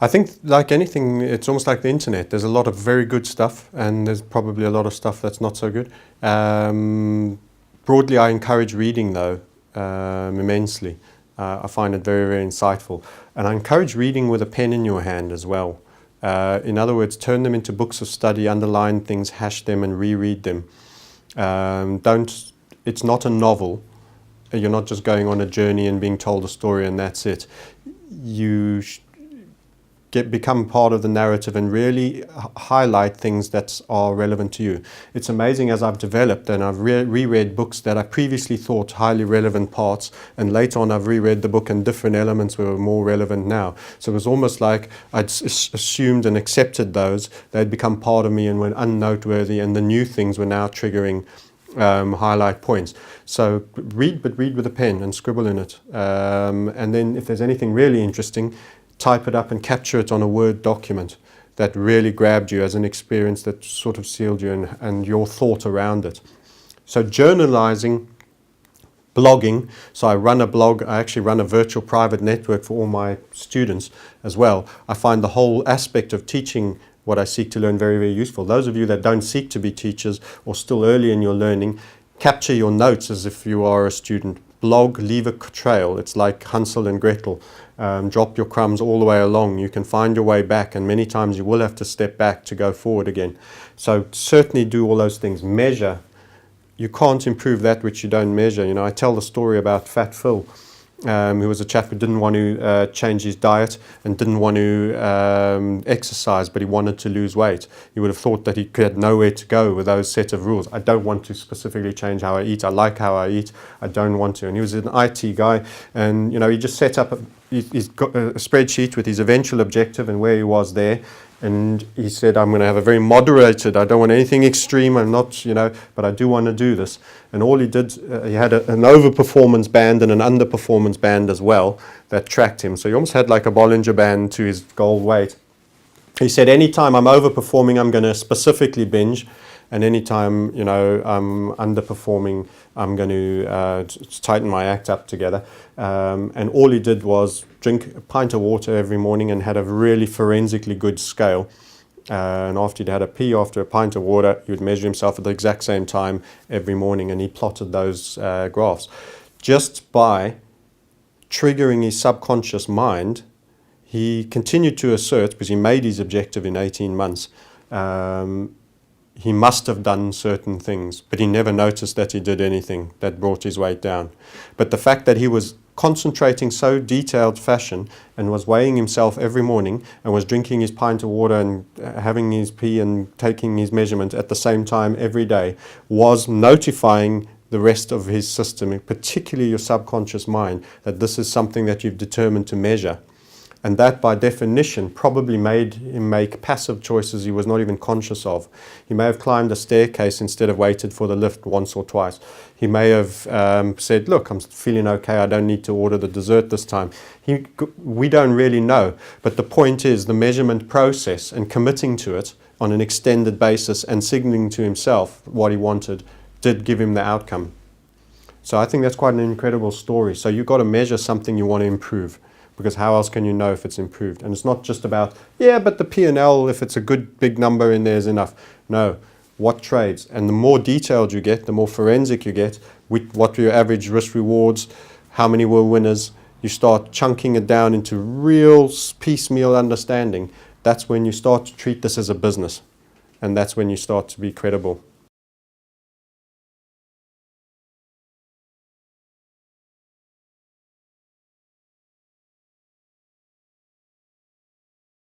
I think, like anything, it's almost like the internet. There's a lot of very good stuff, and there's probably a lot of stuff that's not so good. Broadly, I encourage reading, though, immensely. I find it very, very insightful. And I encourage reading with a pen in your hand as well. In other words, turn them into books of study, underline things, hash them, and reread them. It's not a novel. You're not just going on a journey and being told a story and that's it. You become part of the narrative and really highlight things that are relevant to you. It's amazing, as I've developed and I've reread books that I previously thought highly relevant parts, and later on I've reread the book and different elements were more relevant now. So it was almost like I'd assumed and accepted those. They'd become part of me and were unnoteworthy, and the new things were now triggering highlight points. So read, but read with a pen and scribble in it. And then if there's anything really interesting, type it up and capture it on a Word document that really grabbed you as an experience that sort of sealed you and your thought around it. So journalizing, blogging. So I run a blog. I actually run a virtual private network for all my students as well. I find the whole aspect of teaching what I seek to learn very, very useful. Those of you that don't seek to be teachers or still early in your learning, capture your notes as if you are a student. Blog, leave a trail. It's like Hansel and Gretel. Drop your crumbs all the way along. You can find your way back, and many times you will have to step back to go forward again. So certainly do all those things. Measure. You can't improve that which you don't measure. You know, I tell the story about Fat Phil, who was a chap who didn't want to change his diet and didn't want to exercise, but he wanted to lose weight. You would have thought that he had nowhere to go with those set of rules. I don't want to specifically change how I eat. I like how I eat. I don't want to. And he was an IT guy, and you know, he just set up he's got a spreadsheet with his eventual objective and where he was there. And he said, I'm going to have a very moderated, I don't want anything extreme, I'm not, you know, but I do want to do this. And all he did, he had an overperformance band and an underperformance band as well that tracked him. So he almost had like a Bollinger Band to his goal weight. He said, anytime I'm overperforming, I'm going to specifically binge. And anytime, you know, I'm underperforming, I'm going to tighten my act up together. And all he did was drink a pint of water every morning and had a really forensically good scale. And after he'd had a pee, after a pint of water, he would measure himself at the exact same time every morning, and he plotted those graphs. Just by triggering his subconscious mind, he continued to assert, because he made his objective in 18 months, he must have done certain things, but he never noticed that he did anything that brought his weight down. But the fact that he was concentrating so detailed fashion and was weighing himself every morning and was drinking his pint of water and having his pee and taking his measurement at the same time every day was notifying the rest of his system, particularly your subconscious mind, that this is something that you've determined to measure. And that, by definition, probably made him make passive choices he was not even conscious of. He may have climbed a staircase instead of waited for the lift once or twice. He may have said, look, I'm feeling okay, I don't need to order the dessert this time. We don't really know. But the point is, the measurement process and committing to it on an extended basis and signaling to himself what he wanted did give him the outcome. So I think that's quite an incredible story. So you've got to measure something you want to improve, because how else can you know if it's improved? And it's not just about, yeah, but the P&L, if it's a good big number in there is enough. No, what trades? And the more detailed you get, the more forensic you get, what were your average risk rewards, how many were winners, you start chunking it down into real piecemeal understanding. That's when you start to treat this as a business. And that's when you start to be credible.